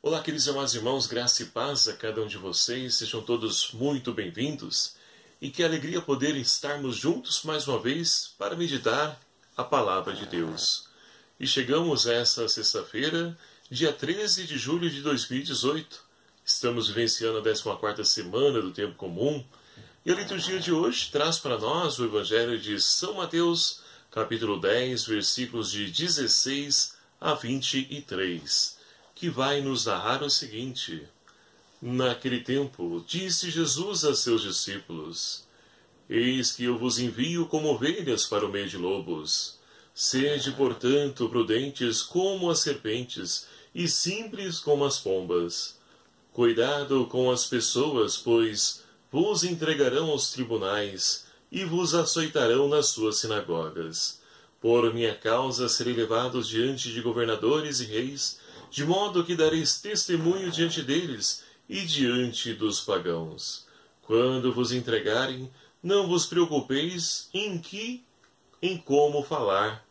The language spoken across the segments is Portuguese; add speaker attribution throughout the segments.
Speaker 1: Olá, queridos e amados irmãos, graça e paz a cada um de vocês, sejam todos muito bem-vindos e que alegria poder estarmos juntos mais uma vez para meditar a Palavra de Deus. E chegamos a essa sexta-feira, dia 13 de julho de 2018. Estamos vivenciando a 14ª semana do Tempo Comum e a liturgia de hoje traz para nós o Evangelho de São Mateus, capítulo 10, versículos de 16 a 23. Que vai nos narrar o seguinte: Naquele tempo, disse Jesus a seus discípulos: Eis que eu vos envio como ovelhas para o meio de lobos. Sede, portanto, prudentes como as serpentes e simples como as pombas. Cuidado com as pessoas, pois vos entregarão aos tribunais e vos açoitarão nas suas sinagogas. Por minha causa serei levados diante de governadores e reis, de modo que dareis testemunho diante deles e diante dos pagãos. Quando vos entregarem, não vos preocupeis em como falar.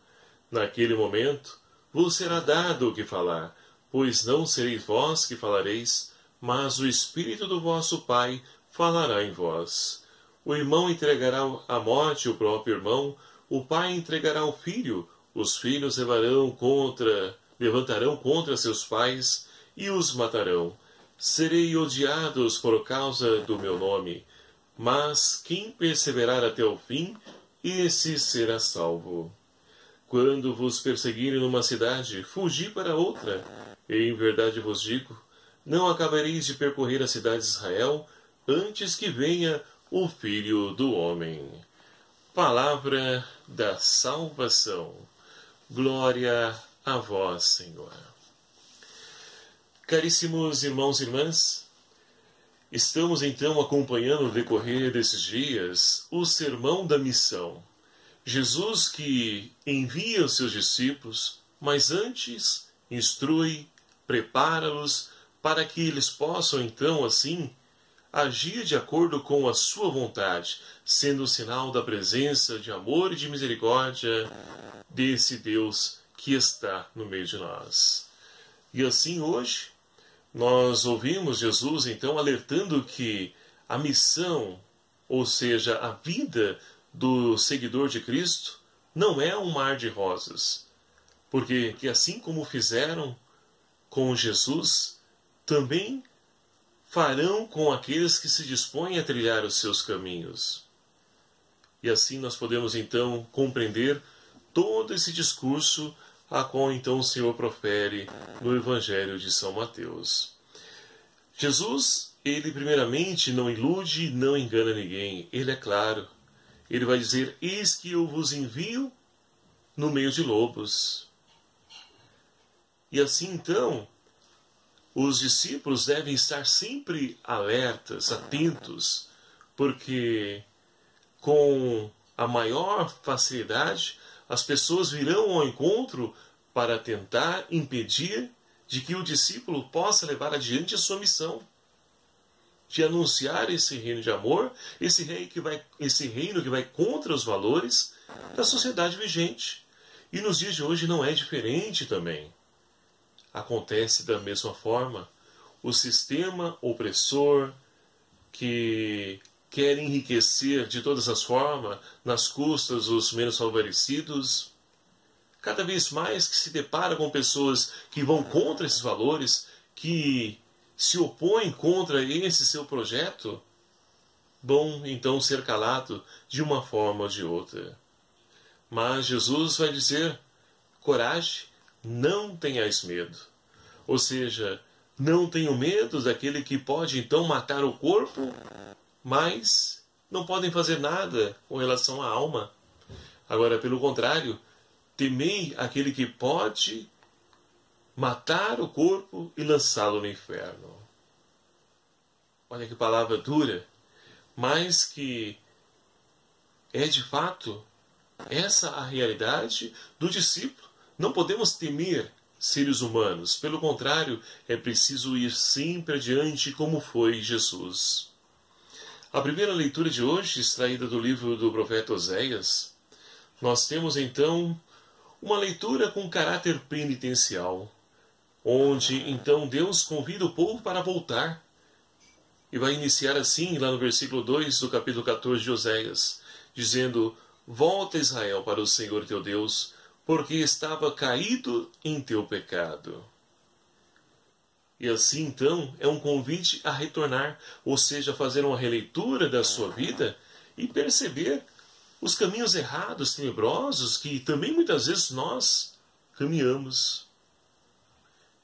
Speaker 1: Naquele momento vos será dado o que falar, pois não sereis vós que falareis, mas o Espírito do vosso Pai falará em vós. O irmão entregará à morte o próprio irmão, o pai entregará o filho, os filhos levantarão contra seus pais e os matarão. Serei odiados por causa do meu nome, mas quem perseverar até o fim, esse será salvo. Quando vos perseguirem numa cidade, fugi para outra. Em verdade vos digo, não acabareis de percorrer a cidade de Israel antes que venha o Filho do Homem. Palavra da salvação. Glória a vós, Senhor. Caríssimos irmãos e irmãs, estamos então acompanhando no decorrer desses dias o Sermão da Missão. Jesus que envia os seus discípulos, mas antes instrui, prepara-los para que eles possam então assim agir de acordo com a sua vontade, sendo o sinal da presença de amor e de misericórdia desse Deus que está no meio de nós. E assim hoje, nós ouvimos Jesus então alertando que a missão, ou seja, a vida do seguidor de Cristo, não é um mar de rosas. Porque que assim como fizeram com Jesus, também farão com aqueles que se dispõem a trilhar os seus caminhos. E assim nós podemos então compreender todo esse discurso a qual então o Senhor profere no Evangelho de São Mateus. Jesus, ele primeiramente não ilude, não engana ninguém. Ele é claro. Ele vai dizer: eis que eu vos envio no meio de lobos. E assim então, os discípulos devem estar sempre alertas, atentos, porque com a maior facilidade as pessoas virão ao encontro para tentar impedir de que o discípulo possa levar adiante a sua missão de anunciar esse reino de amor, esse reino que vai contra os valores da sociedade vigente. E nos dias de hoje não é diferente também. Acontece da mesma forma. O sistema opressor que quer enriquecer de todas as formas, nas custas dos menos favorecidos, cada vez mais que se depara com pessoas que vão contra esses valores, que se opõem contra esse seu projeto, vão então ser calados de uma forma ou de outra. Mas Jesus vai dizer: coragem, não tenhais medo. Ou seja, não tenham medo daquele que pode então matar o corpo, mas não podem fazer nada com relação à alma. Agora, pelo contrário, temei aquele que pode matar o corpo e lançá-lo no inferno. Olha que palavra dura, mas que é de fato essa a realidade do discípulo. Não podemos temer seres humanos. Pelo contrário, é preciso ir sempre adiante como foi Jesus. A primeira leitura de hoje, extraída do livro do profeta Oséias, nós temos então uma leitura com caráter penitencial. onde então Deus convida o povo para voltar. E vai iniciar assim, lá no versículo 2 do capítulo 14 de Oséias, dizendo: Volta, Israel, para o Senhor teu Deus, porque estava caído em teu pecado. E assim, então, é um convite a retornar, ou seja, fazer uma releitura da sua vida e perceber os caminhos errados, tenebrosos, que também muitas vezes nós caminhamos.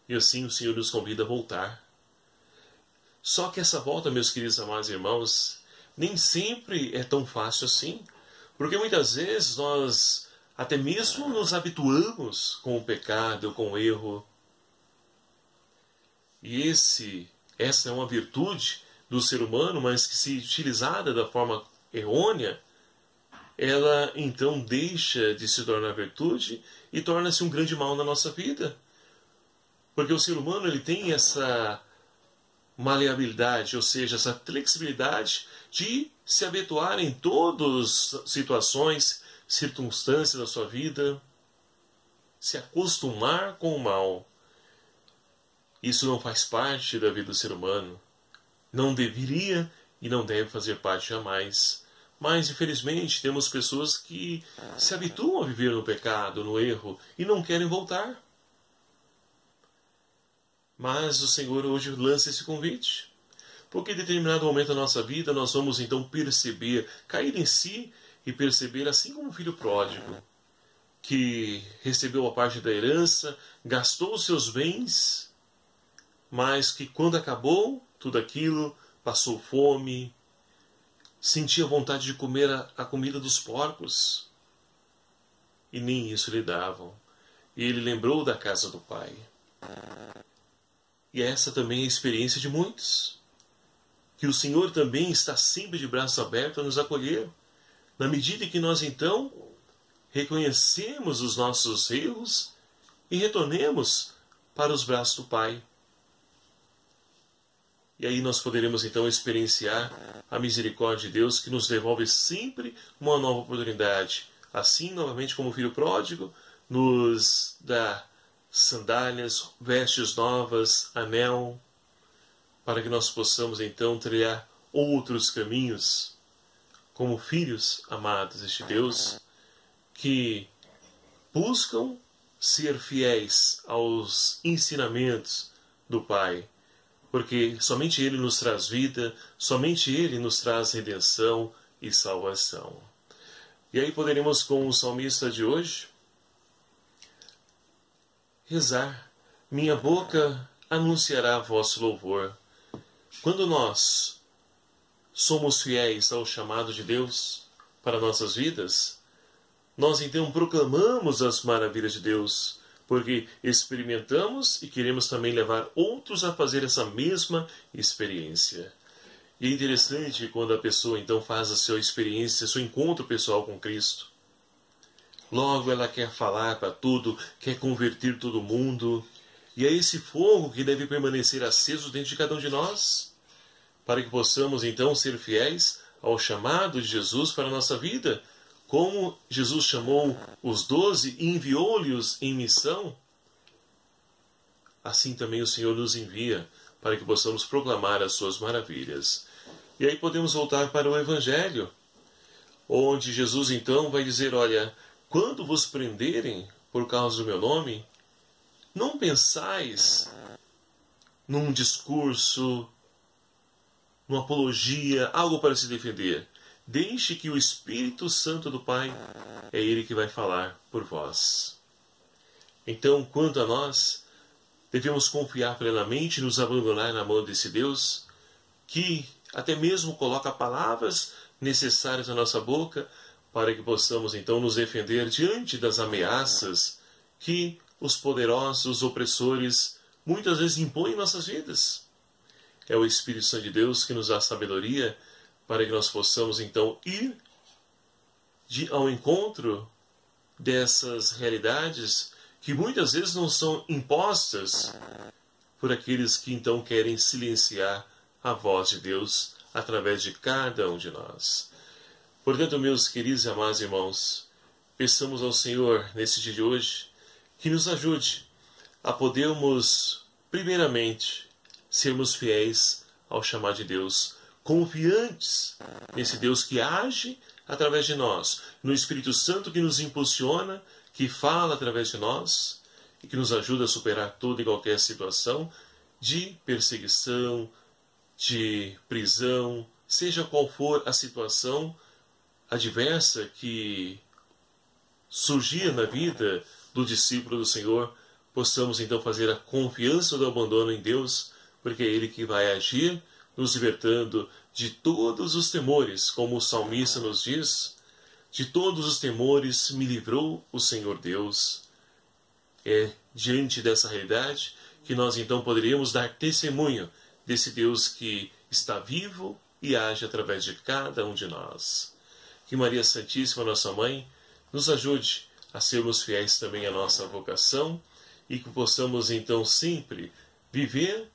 Speaker 1: E assim o Senhor nos convida a voltar. Só que essa volta, meus queridos amados irmãos, nem sempre é tão fácil assim. Porque muitas vezes nós até mesmo nos habituamos com o pecado, com o erro. E essa é uma virtude do ser humano, mas que, se utilizada da forma errônea, ela então deixa de se tornar virtude e torna-se um grande mal na nossa vida. Porque o ser humano ele tem essa maleabilidade, ou seja, essa flexibilidade de se habituar em todas as situações, circunstâncias da sua vida, se acostumar com o mal. Isso não faz parte da vida do ser humano. Não deveria e não deve fazer parte jamais. Mas, infelizmente, temos pessoas que se habituam a viver no pecado, no erro, e não querem voltar. Mas o Senhor hoje lança esse convite. Porque em determinado momento da nossa vida nós vamos então perceber, cair em si e perceber, assim como o filho pródigo, que recebeu a parte da herança, gastou os seus bens, mas que quando acabou tudo aquilo, passou fome, sentia vontade de comer a comida dos porcos. E nem isso lhe davam. E ele lembrou da casa do pai. E essa também é a experiência de muitos. Que o Senhor também está sempre de braços abertos a nos acolher. Na medida em que nós então reconhecemos os nossos erros e retornemos para os braços do Pai. E aí nós poderemos então experienciar a misericórdia de Deus, que nos devolve sempre uma nova oportunidade. Assim, novamente, como o filho pródigo, nos dá sandálias, vestes novas, anel, para que nós possamos então trilhar outros caminhos, como filhos amados deste Deus, que buscam ser fiéis aos ensinamentos do Pai, porque somente Ele nos traz vida, somente Ele nos traz redenção e salvação. E aí poderemos, com o salmista de hoje, rezar: minha boca anunciará vosso louvor. Quando nós somos fiéis ao chamado de Deus para nossas vidas, nós então proclamamos as maravilhas de Deus, porque experimentamos e queremos também levar outros a fazer essa mesma experiência. E é interessante quando a pessoa então faz a sua experiência, seu encontro pessoal com Cristo. Logo ela quer falar para tudo, quer converter todo mundo. E é esse fogo que deve permanecer aceso dentro de cada um de nós, para que possamos então ser fiéis ao chamado de Jesus para a nossa vida. Como Jesus chamou os 12 e enviou-lhes em missão, assim também o Senhor nos envia para que possamos proclamar as suas maravilhas. E aí podemos voltar para o Evangelho, onde Jesus então vai dizer: olha, quando vos prenderem por causa do meu nome, não pensais num discurso, numa apologia, algo para se defender. Deixe que o Espírito Santo do Pai, é Ele que vai falar por vós. Então, quanto a nós, devemos confiar plenamente e nos abandonar na mão desse Deus, que até mesmo coloca palavras necessárias na nossa boca, para que possamos então nos defender diante das ameaças que os poderosos opressores muitas vezes impõem em nossas vidas. É o Espírito Santo de Deus que nos dá sabedoria para que nós possamos então ir ao encontro dessas realidades que muitas vezes não são impostas por aqueles que então querem silenciar a voz de Deus através de cada um de nós. Portanto, meus queridos e amados irmãos, peçamos ao Senhor nesse dia de hoje que nos ajude a podermos, primeiramente, sermos fiéis ao chamado de Deus, confiantes nesse Deus que age através de nós, no Espírito Santo que nos impulsiona, que fala através de nós e que nos ajuda a superar toda e qualquer situação de perseguição, de prisão, seja qual for a situação adversa que surgir na vida do discípulo do Senhor, possamos então fazer a confiança do abandono em Deus, porque é Ele que vai agir, nos libertando de todos os temores, como o salmista nos diz, de todos os temores me livrou o Senhor Deus. É diante dessa realidade que nós então poderíamos dar testemunho desse Deus que está vivo e age através de cada um de nós. Que Maria Santíssima, nossa Mãe, nos ajude a sermos fiéis também à nossa vocação e que possamos então sempre viver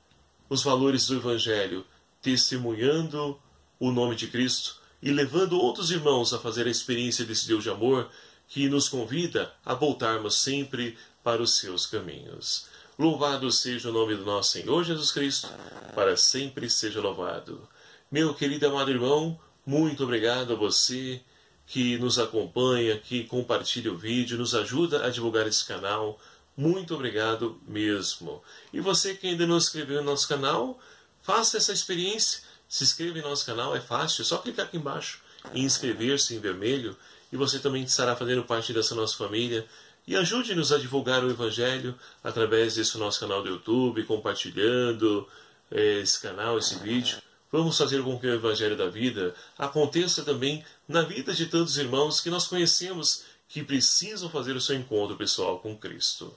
Speaker 1: os valores do Evangelho, testemunhando o nome de Cristo e levando outros irmãos a fazer a experiência desse Deus de amor que nos convida a voltarmos sempre para os seus caminhos. Louvado seja o nome do nosso Senhor Jesus Cristo, para sempre seja louvado. Meu querido amado irmão, muito obrigado a você que nos acompanha, que compartilha o vídeo, nos ajuda a divulgar esse canal. Muito obrigado mesmo. E você que ainda não se inscreveu no nosso canal, faça essa experiência. Se inscreva em nosso canal, é fácil, é só clicar aqui embaixo em inscrever-se em vermelho e você também estará fazendo parte dessa nossa família. E ajude-nos a divulgar o Evangelho através desse nosso canal do YouTube, compartilhando esse canal, esse vídeo. Vamos fazer com que o Evangelho da vida aconteça também na vida de tantos irmãos que nós conhecemos que precisam fazer o seu encontro pessoal com Cristo.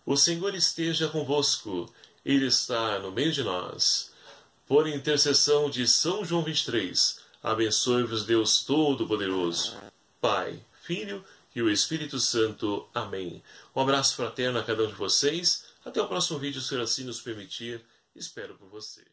Speaker 1: O Senhor esteja convosco, Ele está no meio de nós. Por intercessão de São João 23, abençoe-vos Deus Todo-Poderoso, Pai, Filho e o Espírito Santo. Amém. Um abraço fraterno a cada um de vocês. Até o próximo vídeo, se assim nos permitir. Espero por você.